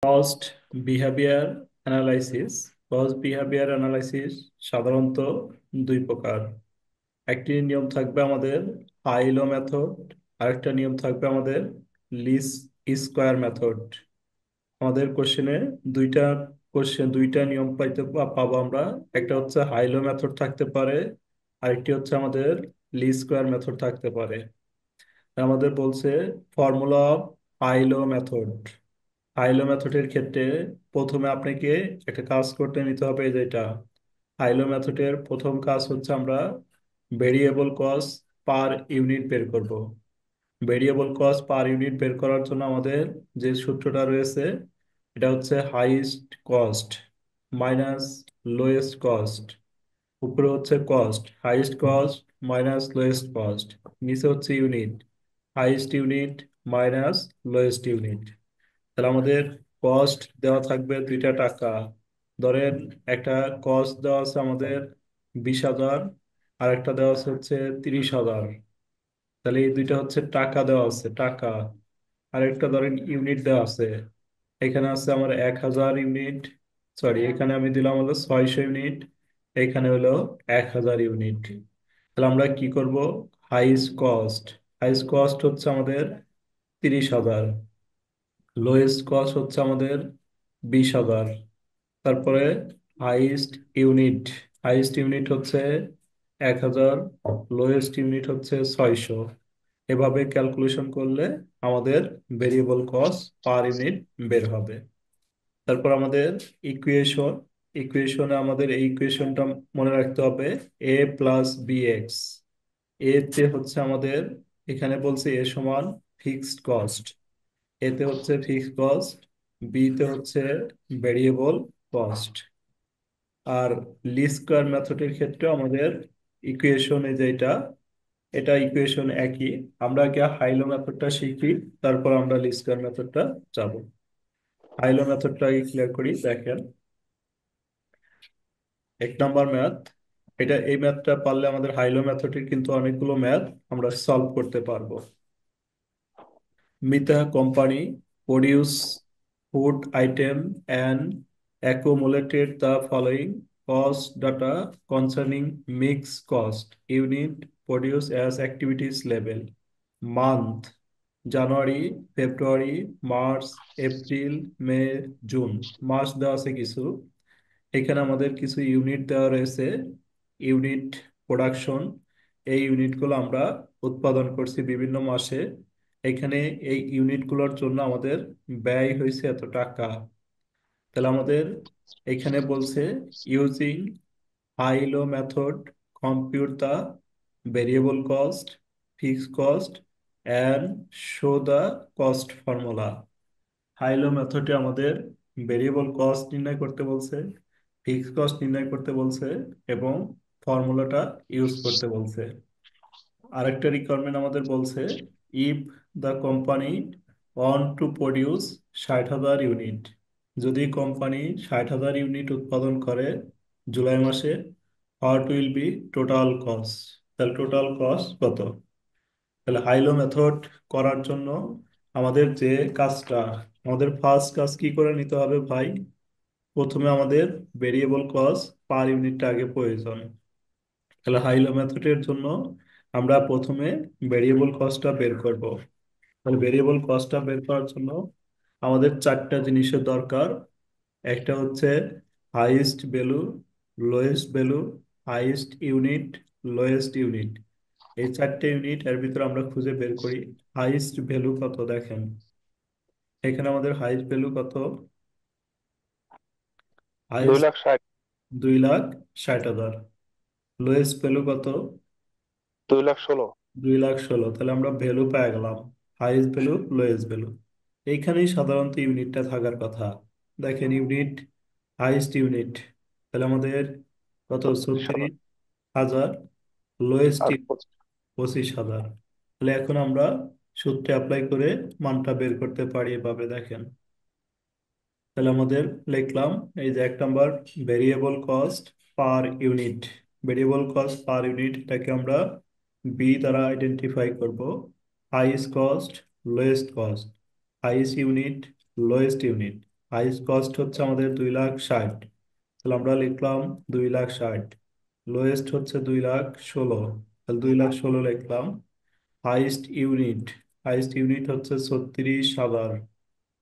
Cost behaviour analysis. Cost behaviour analysis সাধারণত দুই প্রকার। একটি নিয়ম থাকবে আমাদের হাইলো মেথড, আরেকটা নিয়ম থাকবে আমাদের লিস্ট স্কোয়ার মেথড। আমাদের কোশ্চেনে দুইটা দুইটা নিয়ম পাবো আমরা। একটা হচ্ছে হাইলো মেথড থাকতে পারে, আরেকটি হচ্ছে আমাদের লিস্ট স্কোয়ার মেথড থাকতে পারে। আমাদের বলছে ফর্মুলা অফ হাইলো মেথড। হাইলো মেথডের ক্ষেত্রে প্রথমে আপনাকে একটা কাজ করতে নিতে হবে, যেটা হাইলো মেথডের প্রথম কাজ হচ্ছে আমরা ভেরিয়েবল কস্ট পার ইউনিট বের করব। ভেরিয়েবল কস্ট পার ইউনিট বের করার জন্য আমাদের যে সূত্রটা রয়েছে, এটা হচ্ছে highest cost minus lowest cost. উপরে হচ্ছে cost, highest cost minus lowest cost, নিচে হচ্ছে unit, highest unit minus lowest unit. তাহলে আমাদের কস্ট দেওয়া থাকবে 2টা টাকা। ধরেন একটা কস্ট দেওয়া আছে আমাদের 20,000, আর একটা দেওয়া আছে হচ্ছে 30,000। তাহলে এই দুইটা হচ্ছে টাকা দেওয়া আছে, টাকা। আর একটা ধরেন ইউনিট দেওয়া আছে, এখানে আছে আমার 1,000 ইউনিট, সরি এখানে আমি দিলাম হলো 600 ইউনিট, এখানে হলো 1,000 ইউনিট। তাহলে আমরা কি করব? হাইস্ট কস্ট, হাইস্ট কস্ট হচ্ছে আমাদের 30,000, লোয়েস্ট কস্ট হচ্ছে আমাদের 20,000। তারপরে হাইস্ট ইউনিট, হাইস্ট ইউনিট হচ্ছে 1,000, লোয়েস্ট ইউনিট হচ্ছে 600। এভাবে ক্যালকুলেশন করলে আমাদের ভেরিয়েবল কস্ট পার ইউনিট বের হবে। তারপর আমাদের ইকুয়েশন, ইকুয়েশনে আমাদের এই ইকুয়েশনটা মনে রাখতে হবে, এ প্লাস বি এক্স। এ তে হচ্ছে আমাদের, এখানে বলছে এ সমান ফিক্সড কস্ট, এতে হচ্ছে ফিক্সড কস্ট, বি তে হচ্ছে ভেরিয়েবল কস্ট। আর লিস্ট স্কোয়ার মেথডের ক্ষেত্রে আমাদের ইকুয়েশনে যেটা, এটা ইকুয়েশন একই। আমরা আগে হাইলো মেথডটা শিখি, তারপর আমরা লিস্ট স্কোয়ার মেথডটা যাব। হাইলো মেথডটা আগে ক্লিয়ার করি, দেখেন 1 নম্বর ম্যাথ। এই ম্যাথটা পারলে আমাদের হাইলো মেথডের কিন্তু অনেকগুলো ম্যাথ আমরা সলভ করতে পারবো। Mita company produce food item and accumulated the following cost data concerning mix cost unit produce as activities level. Month January, February, March, April, May, June. মাস দেওয়া আছে কিছু, এখানে আমাদের কিছু ইউনিট দেওয়া রয়েছে, ইউনিট প্রোডাকশন। এই ইউনিটগুলো আমরা উৎপাদন করছি বিভিন্ন মাসে। এখানে এই ইউনিটগুলোর জন্য আমাদের ব্যয় হয়েছে এত টাকা। তাহলে আমাদের এখানে বলছে using high low method compute the variable cost, fixed cost and show the cost formula. High low মেথডে আমাদের ভেরিয়েবল কস্ট নির্ণয় করতে বলছে, ফিক্সড কস্ট নির্ণয় করতে বলছে, এবং ফর্মুলাটা ইউজ করতে বলছে। আরেকটা রিকোয়ারমেন্ট আমাদের বলছে, if the company want to produce 60,000 unit, যদি কোম্পানি 60,000 ইউনিট উৎপাদন করে জুলাই মাসে, what will be total cost? তাহলে টোটাল কস্ট কত? তাহলে হাইলো মেথড করার জন্য আমাদের যে কাজটা, আমাদের ফার্স্ট কাজ কি করে নিতে হবে ভাই? প্রথমে আমাদের ভেরিয়েবল কস্ট পার ইউনিটটা আগে প্রয়োজন। তাহলে হাইলো মেথডের জন্য আমরা প্রথমে ভেরিয়েবল কস্টটা বের করব। তাহলে ভেরিয়েবল কস্টটা বের করার জন্য আমাদের 4টা জিনিসের দরকার। একটা হচ্ছে highest value, lowest value, highest unit, lowest unit. এই 4টে ইউনিট এর ভিতরে আমরা খুঁজে বের করি হাইয়েস্ট ভ্যালু কত। দেখেন এখানে আমাদের হাইয়েস্ট ভ্যালু কত? দুই হাইয়েস্ট লাখ ষাট 2,60,000। লোয়েস্ট ভ্যালু কত? 2,16,000। 2,16,000। তাহলে আমরা ভ্যালু পেয়ে গেলাম, হাইয়েস্ট ভ্যালু, লোয়েস্ট ভ্যালু। এইখানেই সাধারণত ইউনিটটা থাকার কথা। দেখেন ইউনিট, হাইয়েস্ট ইউনিট, তাহলে আমাদের কত? 36,000 36,000। লোয়েস্ট আর 25। 25,000। তাহলে এখন আমরা সূত্রে অ্যাপ্লাই করে মানটা বের করতে পারি এভাবে, দেখেন। তাহলে আমাদের লিখলাম এই যে 1 number, variable cost per unit. Variable cost per unit, এটাকে আমরা বি দ্বারা আইডেন্টিফাই করব। Highest cost, lowest cost, highest unit, lowest unit. Highest cost হচ্ছে আমাদের 2,60,000, তাহলে আমরা লিখলাম 2,60,000। লোয়েস্ট হচ্ছে 2,16,000, তাহলে 2,16,000 লিখলাম। হাইস্ট ইউনিট, হাইস্ট ইউনিট হচ্ছে 36,000।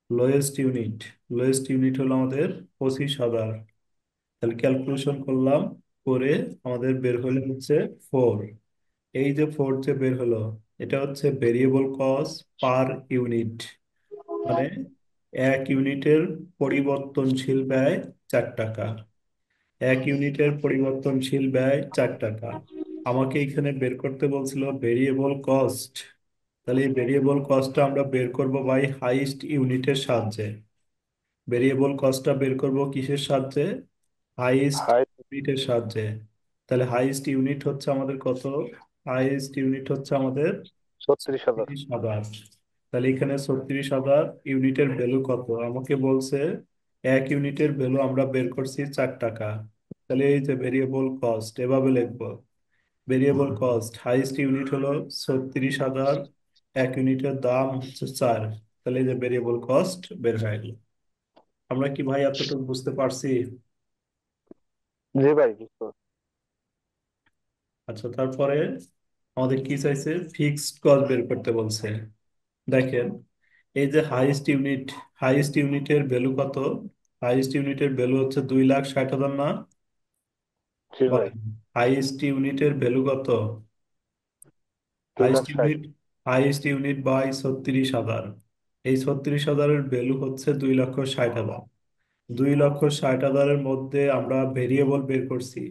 লোয়েস্ট ইউনিট, লোয়েস্ট ইউনিট হলো আমাদের 25,000। তাহলে ক্যালকুলেশন করলাম, করে আমাদের বের হলো হচ্ছে 4। এই যে 4 যে বের হলো, এটা হচ্ছে ভেরিয়েবল কস্ট পার ইউনিট, মানে এক ইউনিটের পরিবর্তনশীল ব্যয় 4 টাকা। এক ইউনিটের পরিবর্তনশীল ব্যয় 4 টাকা। আমাকে এখানে বের করতে বলছিল ভেরিয়েবল কস্ট, তাহলে এই ভেরিয়েবল কস্টটা আমরা বের করব বাই হাইস্ট ইউনিটের সাহায্যে। ভেরিয়েবল কস্টটা বের করব কিসের সাহায্যে? হাইস্ট হাই ইউনিটের সাহায্যে। তাহলে হাইস্ট ইউনিট হচ্ছে আমাদের কত? হাইস্ট ইউনিট হচ্ছে আমাদের 36,000। 36,000। তাহলে এখানে 36,000 ইউনিটের ভ্যালু কত আমাকে বলছে? এক ইউনিটের ভ্যালু আমরা বের করছি 4 টাকা। তাহলে এই যে ভেরিয়েবল কস্ট এভাবে লিখবো, ভেরিয়েবল কস্ট হাইস্ট ইউনিট হলো 36,000, এক ইউনিটের দাম হচ্ছে 4। তাহলে এই যে ভেরিয়েবল কস্ট বের হয়ে গেল। আমরা কি ভাই এতটুকু বুঝতে পারছি? জি ভাই, বুঝতে পারছি। আচ্ছা, তারপরে আমাদের কি চাইছে? ফিক্সড কস্ট বের করতে বলছে। দেখেন, এই যে হাইস্ট ইউনিট, হাইস্ট ইউনিটের ভ্যালু কত? হাইস্ট ইউনিটের ভ্যালু হচ্ছে 2,60,000 না? জি ভাই। বলেন, হাইস্ট ইউনিটের ভ্যালু কত? দুই হাইস্ট লাখ ষাট ইউনিট, হাইস্ট ইউনিট বাই 36,000। এই 36,000-এর ভ্যালু হচ্ছে 2,60,000। 2,60,000-এর মধ্যে আমরা ভেরিয়েবল বের করছি।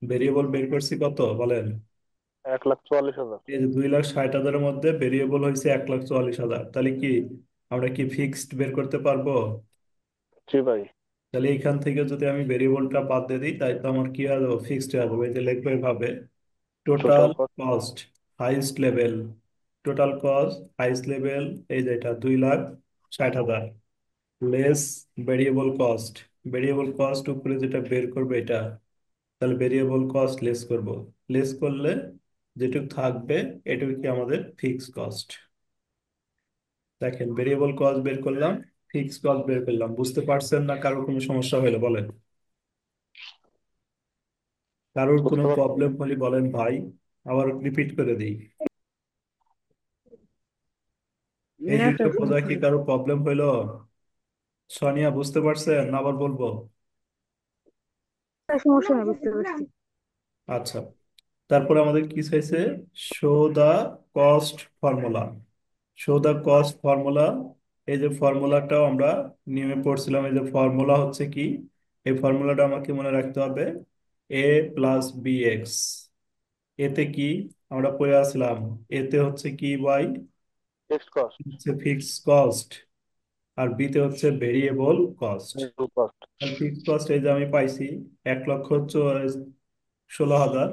ভেরিয়েবল বের করছি কত বলেন? 1,44,000। এই যে 2,60,000-এর মধ্যে ভেরিয়েবল হয়েছে 1,44,000। তাহলে কি আমরা কি ফিক্সড বের করতে পারবো? জি ভাই। তাহলে এখান থেকে যদি আমি ভেরিয়েবলটা বাদ দিয়ে দিই, তাই তো আমার কি হয়ে যাবে? ফিক্সড হয়ে যাবে। এই যে লিখবো এভাবে, total total cost. Cost highest level, total cost highest level, এই যে এটা 2,60,000 less variable cost. Variable cost উপরে যেটা বের করবে এটা, তাহলে ভেরিয়েবল কস্ট লেস করব। লেস করলে যেটুকু থাকবে এটুকু কি আমাদের ফিক্স কস্ট। দেখেন, ভেরিয়েবল কস্ট বের করলাম, ফিক্স কস্ট বের করলাম। বুঝতে পারছেন না? কারোর কোনো সমস্যা হলে বলেন। কারোর কোনো বুঝতে পারছি। প্রবলেম হলে বলেন ভাই, আবার রিপিট করে দিই। এই না দুইটা স্যার, বোঝা সমস্যা কি নেই। কারো প্রবলেম হইলো? সোনিয়া বুঝতে পারছেন না আবার বলবো? স্যার, সমস্যা নেই, বুঝতে পারছি। আচ্ছা, তারপরে আমাদের কি চাইছে? Show the cost formula. Show the cost formula, এই যে ফর্মুলাটাও আমরা নিয়মে পড়ছিলাম। এই যে ফর্মুলা হচ্ছে কি, এই ফর্মুলাটা আমাকে মনে রাখতে হবে। এ প্লাস বি এক্স, এতে কি আমরা পড়ে আসলাম? এতে হচ্ছে কি বাই, ফিক্সড কস্ট। হচ্ছে ফিক্স কস্ট, আর বিতে হচ্ছে variable cost. Variable cost. Fixed cost এই যে আমি পাইছি 1,16,000,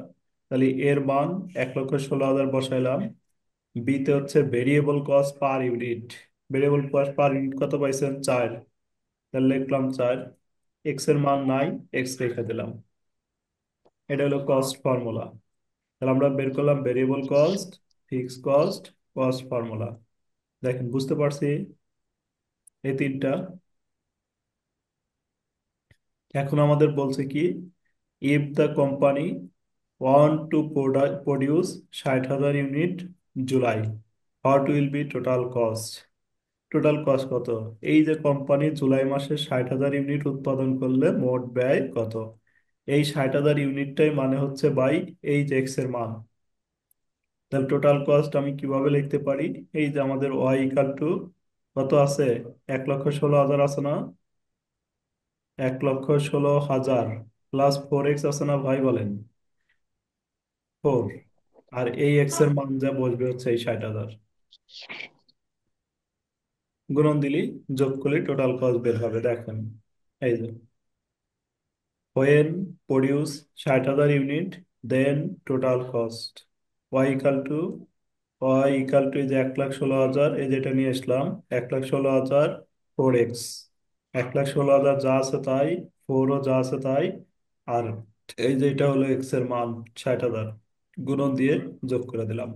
তাহলে এর মান 1,16,000 বসাইলাম। বিতে হচ্ছে variable cost per unit, variable cost per unit কত পাইছেন? 4। তাহলে লিখলাম 4। এক্স এর মান নাই, এক্স রেখে দিলাম। এটা হলো কস্ট ফর্মুলা। তাহলে আমরা বের করলাম variable cost, fixed cost, cost formula. দেখেন, বুঝতে পারছি এই তিনটা। এখন আমাদের বলছে কি, if the company want to produce 60,000 unit July, what will be total cost? Total cost কত? এই যে কোম্পানি জুলাই মাসে 60,000 ইউনিট উৎপাদন করলে মোট ব্যয় কত? এই 60,000 ইউনিটটাই মানে হচ্ছে বাই এই যে এক্স এর মান। তাহলে টোটাল কস্ট আমি কিভাবে লিখতে পারি? এই যে আমাদের ওয়াই ইকাল টু কত আছে? 1,16,000 আছে না? 1,16,000 প্লাস 4x আছে না ভাই বলেন? 4। আর এই এক্স এর মান যা বসবে হচ্ছে এই 60,000, গুণন দিলি, যোগ করলে টোটাল কস্ট বের হবে। দেখেন, এই যে when produce 60,000 unit, then total cost y equal to, এই যে 1,16,000, এই যেটা নিয়ে আসলাম 1,16,000 4x, 1,16,000 যা আছে তাই, 4ও যা আছে তাই, আর এই যে এটা হলো এক্স এর মান 60,000, গুণন দিয়ে যোগ করে দিলাম।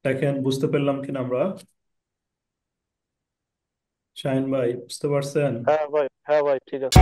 দেখেন, বুঝতে পারলাম কিনা আমরা? শাহিন ভাই, বুঝতে পারছেন? হ্যাঁ ভাই, হ্যাঁ ভাই, ঠিক আছে।